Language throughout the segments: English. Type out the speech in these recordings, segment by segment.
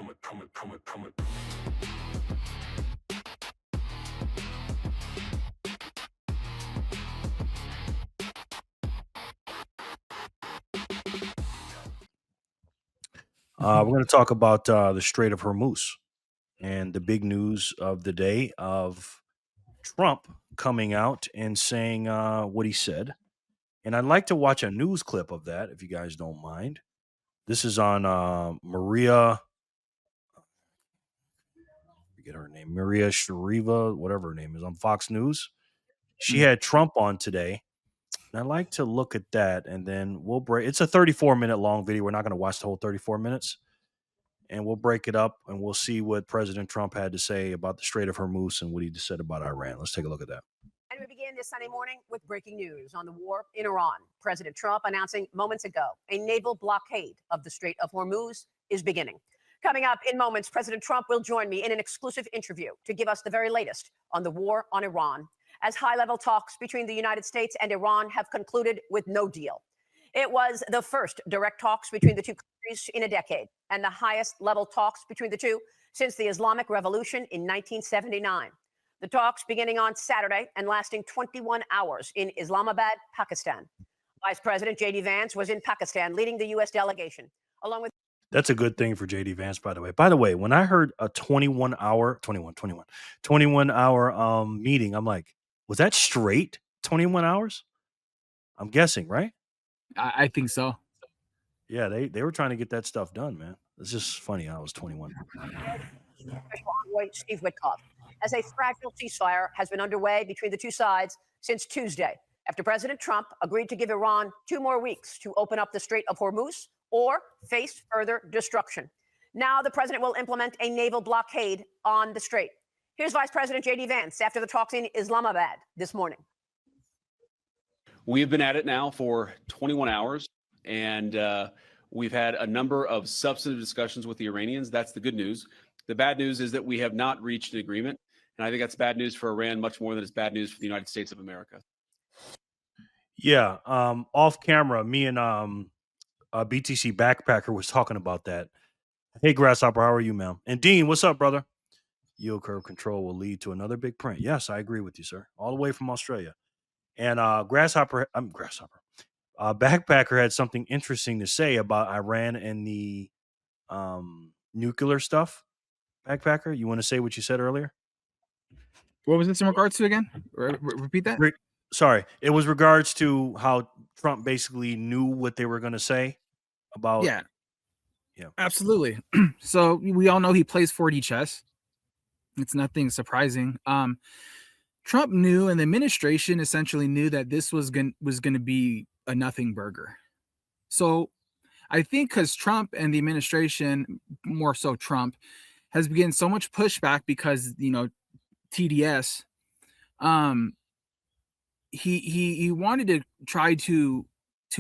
We're going to talk about the Strait of Hormuz and the big news of the day of Trump coming out and saying what he said. And I'd like to watch a news clip of that, if you guys don't mind. This is on Maria, forget her name, Maria Shariva, whatever her name is, on Fox News. She had Trump on today. And I'd like to look at that, and then we'll break. It's a 34-minute long video. We're not going to watch the whole 34 minutes. And we'll break it up, and we'll see what President Trump had to say about the Strait of Hormuz and what he just said about Iran. Let's take a look at that. And we begin this Sunday morning with breaking news on the war in Iran. President Trump announcing moments ago a naval blockade of the Strait of Hormuz is beginning. Coming up in moments, President Trump will join me in an exclusive interview to give us the very latest on the war on Iran, as high-level talks between the United States and Iran have concluded with no deal. It was the first direct talks between the two countries in a decade, and the highest level talks between the two since the Islamic Revolution in 1979. The talks beginning on Saturday and lasting 21 hours in Islamabad, Pakistan. Vice President J.D. Vance was in Pakistan leading the U.S. delegation, along with... That's a good thing for J.D. Vance, by the way. By the way, when I heard a 21-hour meeting, I'm like, was that straight 21 hours? I'm guessing, right? I think so. Yeah, they were trying to get that stuff done, man. It's just funny how I was 21. Envoy Steve Witkoff, as a fragile ceasefire has been underway between the two sides since Tuesday, after President Trump agreed to give Iran 2 more weeks to open up the Strait of Hormuz or face further destruction. Now the president will implement a naval blockade on the strait. Here's Vice President J.D. Vance after the talks in Islamabad this morning. We've been at it now for 21 hours, and we've had a number of substantive discussions with the Iranians. That's the good news. The bad news is that we have not reached an agreement, and I think that's bad news for Iran much more than it's bad news for the United States of America. Yeah, off camera, me and BTC Backpacker was talking about that. Hey, Grasshopper, how are you, man? And Dean, what's up, brother? Yield curve control will lead to another big print. Yes, I agree with you, sir. All the way from Australia. And Backpacker had something interesting to say about Iran and the nuclear stuff. Backpacker, you want to say what you said earlier? What was this in regards to again? Repeat that. Sorry, it was regards to how Trump basically knew what they were going to say about. Yeah, absolutely. So we all know he plays 4D chess. It's nothing surprising. Trump knew, and the administration essentially knew that this was going to be a nothing burger. So I think because Trump and the administration, more so Trump, has begun so much pushback because, TDS, he wanted to try to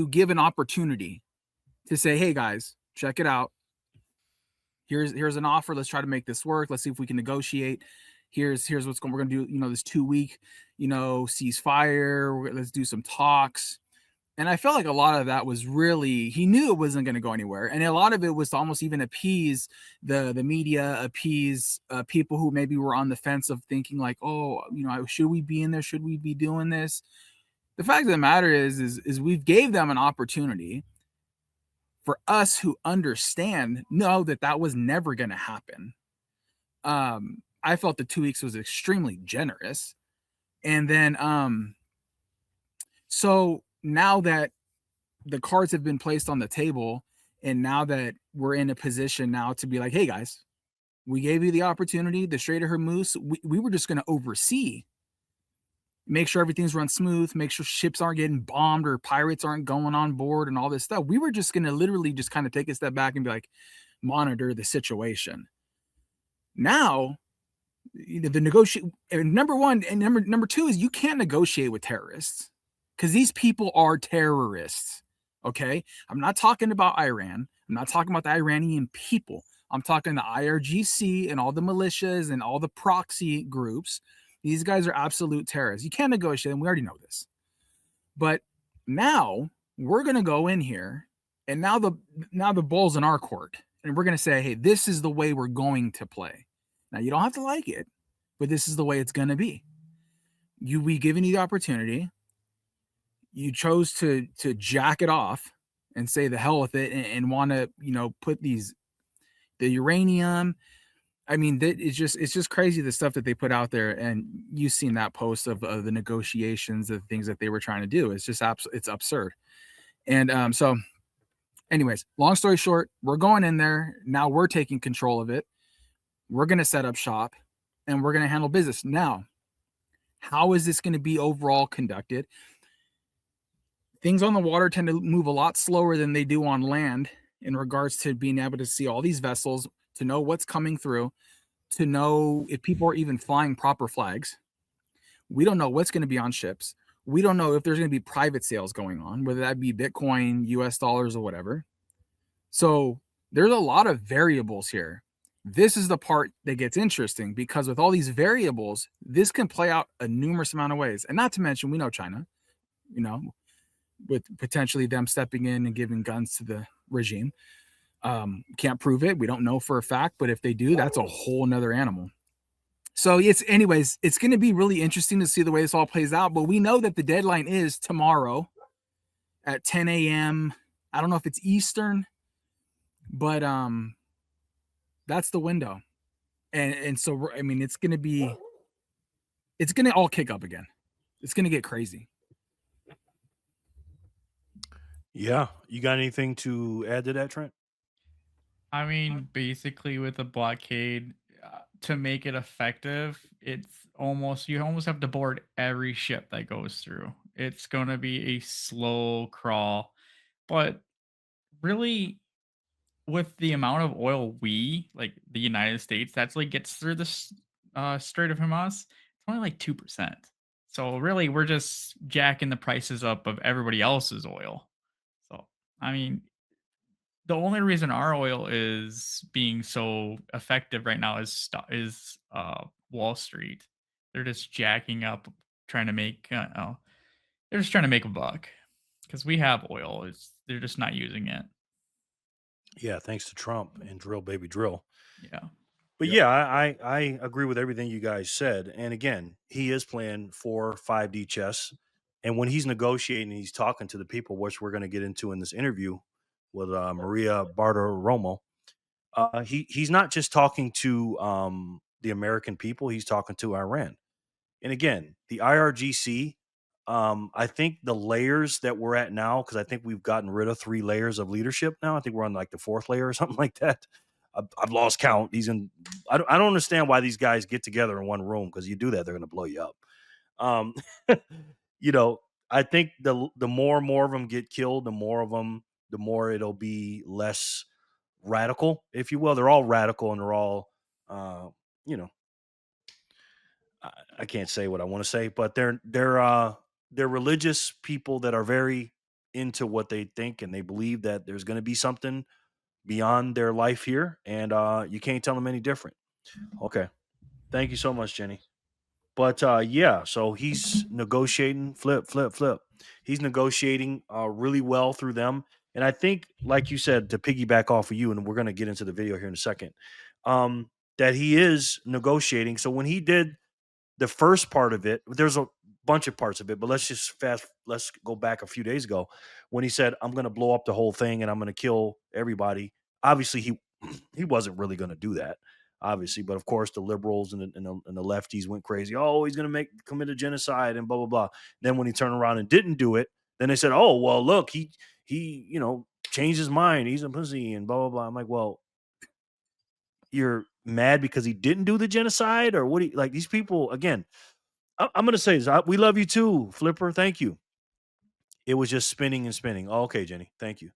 give an opportunity to say, hey guys, check it out. Here's an offer. Let's try to make this work. Let's see if we can negotiate. Here's what's going. We're going to do, this 2-week, ceasefire. Let's do some talks. And I felt like a lot of that was really, he knew it wasn't going to go anywhere. And a lot of it was to almost even appease the media, appease people who maybe were on the fence of thinking like, oh, should we be in there? Should we be doing this? The fact of the matter is we've gave them an opportunity. For us who understand, know that was never going to happen. I felt the 2 weeks was extremely generous. And then, so now that the cards have been placed on the table, and now that we're in a position now to be like, hey guys, we gave you the opportunity, the Strait of Hormuz, we were just going to oversee, make sure everything's run smooth, make sure ships aren't getting bombed or pirates aren't going on board and all this stuff. We were just going to literally just kind of take a step back and be like, monitor the situation. Now, the negotiate, number one, and number two is you can't negotiate with terrorists because these people are terrorists. Okay. I'm not talking about Iran. I'm not talking about the Iranian people. I'm talking the IRGC and all the militias and all the proxy groups. These guys are absolute terrorists. You can't negotiate, and we already know this. But now we're going to go in here, and now the ball's in our court. and we're going to say, hey, this is the way we're going to play. Now, you don't have to like it, but this is the way it's going to be. We given you the opportunity. You chose to jack it off and say the hell with it, and want to, put the uranium. I mean, it's just crazy, the stuff that they put out there. And you've seen that post of the negotiations, the things that they were trying to do. It's just it's absurd. And so anyways, long story short, we're going in there. Now we're taking control of it. We're going to set up shop and we're going to handle business. Now, how is this going to be overall conducted? Things on the water tend to move a lot slower than they do on land in regards to being able to see all these vessels, to know what's coming through, to know if people are even flying proper flags. We don't know what's going to be on ships. We don't know if there's going to be private sales going on, whether that be Bitcoin, US dollars, or whatever. So there's a lot of variables here. This is the part that gets interesting, because with all these variables, this can play out a numerous amount of ways. And not to mention, we know China, with potentially them stepping in and giving guns to the regime. Can't prove it. We don't know for a fact, but if they do, that's a whole nother animal. So it's going to be really interesting to see the way this all plays out. But we know that the deadline is tomorrow at 10 a.m. I don't know if it's Eastern, but that's the window. And so, I mean, it's going to all kick up again. It's going to get crazy. Yeah. You got anything to add to that, Trent? I mean, basically, with the blockade, to make it effective, you almost have to board every ship that goes through. It's going to be a slow crawl, but really, with the amount of oil like the United States, that's like gets through the Strait of Hormuz, it's only like 2%. So really, we're just jacking the prices up of everybody else's oil. So I mean, the only reason our oil is being so effective right now is Wall Street. They're just jacking up, trying to make. They're just trying to make a buck because we have oil. They're just not using it. Yeah, thanks to Trump and drill, baby, drill. Yeah. But Yep. yeah, I agree with everything you guys said. And again, he is playing 5D chess. And when he's negotiating, he's talking to the people, which we're going to get into in this interview with Maria Bartiromo. He's not just talking to the American people; he's talking to Iran. And again, the IRGC, I think the layers that we're at now, because I think we've gotten rid of 3 layers of leadership now. I think we're on like the 4th layer or something like that. I've lost count. I don't understand why these guys get together in one room, because you do that, they're going to blow you up. Um, you know, I think the more and more of them get killed, the more it'll be less radical, if you will. They're all radical and they're all, you know, I can't say what I want to say, but they're religious people that are very into what they think, and they believe that there's going to be something beyond their life here, and you can't tell them any different. Okay, thank you so much, Jenny. But yeah, so he's negotiating, flip. He's negotiating really well through them, and I think, like you said, to piggyback off of you, and we're going to get into the video here in a second, that he is negotiating. So when he did the first part of it, there's a bunch of parts of it, but let's go back a few days ago when he said, I'm going to blow up the whole thing and I'm going to kill everybody. Obviously, he wasn't really going to do that, obviously, but of course, the liberals and the lefties went crazy. Oh, he's going to commit a genocide and blah, blah, blah. Then when he turned around and didn't do it, then they said, oh, well, look, he changed his mind. He's a pussy and blah, blah, blah. I'm like, well, you're mad because he didn't do the genocide, or what? Like, these people again? I'm going to say this. We love you too, Flipper. Thank you. It was just spinning and spinning. Oh, okay, Jenny. Thank you.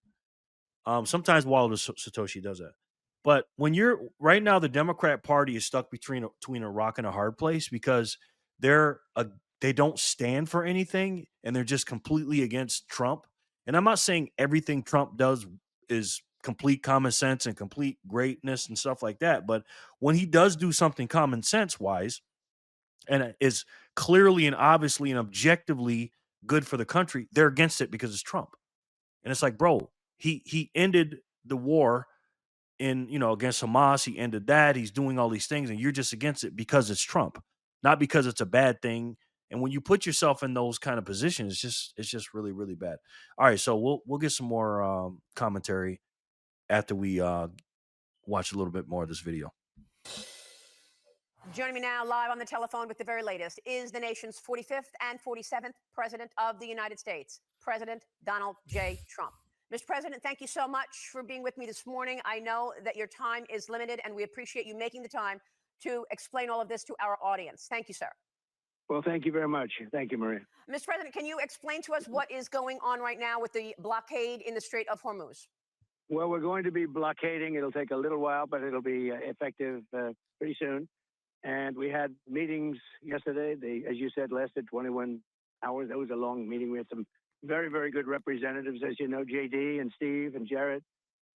Sometimes Wilder Satoshi does that. But when you're right now, the Democrat Party is stuck between a rock and a hard place, because they don't stand for anything, and they're just completely against Trump. And I'm not saying everything Trump does is complete common sense and complete greatness and stuff like that. But when he does do something common sense wise, and it is clearly and obviously and objectively good for the country, they're against it because it's Trump. And it's like, bro, he ended the war against Hamas. He ended that. He's doing all these things, and you're just against it because it's Trump, not because it's a bad thing. And when you put yourself in those kind of positions, it's just really, really bad. All right, so we'll get some more commentary after we watch a little bit more of this video. Joining me now live on the telephone with the very latest is the nation's 45th and 47th President of the United States, President Donald J. Trump. Mr. President, thank you so much for being with me this morning. I know that your time is limited, and we appreciate you making the time to explain all of this to our audience. Thank you, sir. Well, thank you very much. Thank you, Maria. Mr. President, can you explain to us what is going on right now with the blockade in the Strait of Hormuz? Well, we're going to be blockading. It'll take a little while, but it'll be effective pretty soon. And we had meetings yesterday. They, as you said, lasted 21 hours. That was a long meeting. We had some very, very good representatives, as you know, JD and Steve and Jared.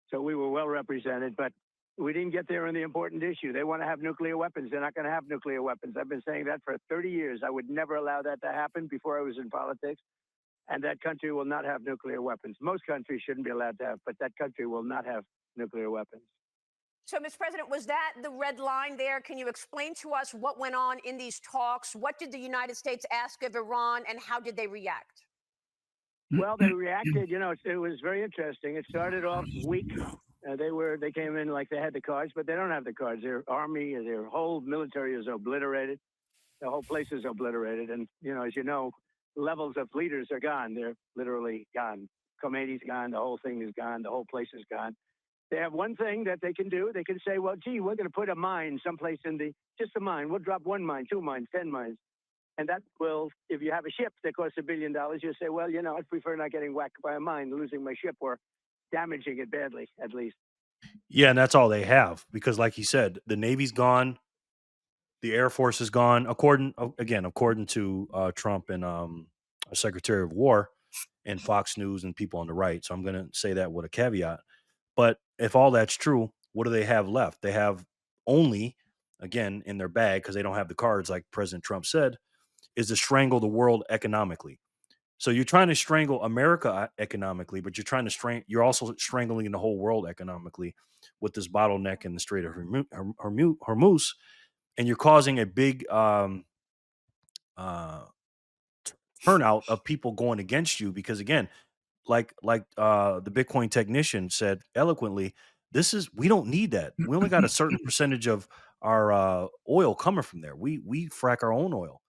So we were well represented, but we didn't get there on the important issue. They want to have nuclear weapons. They're not going to have nuclear weapons. I've been saying that for 30 years. I would never allow that to happen before I was in politics. And that country will not have nuclear weapons. Most countries shouldn't be allowed to have, but that country will not have nuclear weapons. So, Mr. President, was that the red line there? Can you explain to us what went on in these talks? What did the United States ask of Iran, and how did they react? Well, they reacted. You know, it was very interesting. It started off weak. They came in like they had the cards, but they don't have the cards. Their army, their whole military is obliterated. The whole place is obliterated. And, you know, as you know, levels of leaders are gone. They're literally gone. Khomeini's gone. The whole thing is gone. The whole place is gone. They have one thing that they can do. They can say, well, gee, we're going to put a mine someplace just a mine. We'll drop 1 mine, 2 mines, 10 mines. And that will, if you have a ship that costs $1 billion, you'll say, well, you know, I'd prefer not getting whacked by a mine, losing my ship, or damaging it badly, at least. Yeah, and that's all they have because, like he said, the Navy's gone, the Air Force is gone. According to Trump and Secretary of War and Fox News and people on the right. So I'm going to say that with a caveat. But if all that's true, what do they have left? They have only, again, in their bag, because they don't have the cards, like President Trump said, is to strangle the world economically. So you're trying to strangle America economically, but you're also strangling the whole world economically with this bottleneck in the Strait of Hormuz, and you're causing a big turnout of people going against you because, again, like the Bitcoin technician said eloquently, we don't need that. We only got a certain percentage of our oil coming from there. We frack our own oil.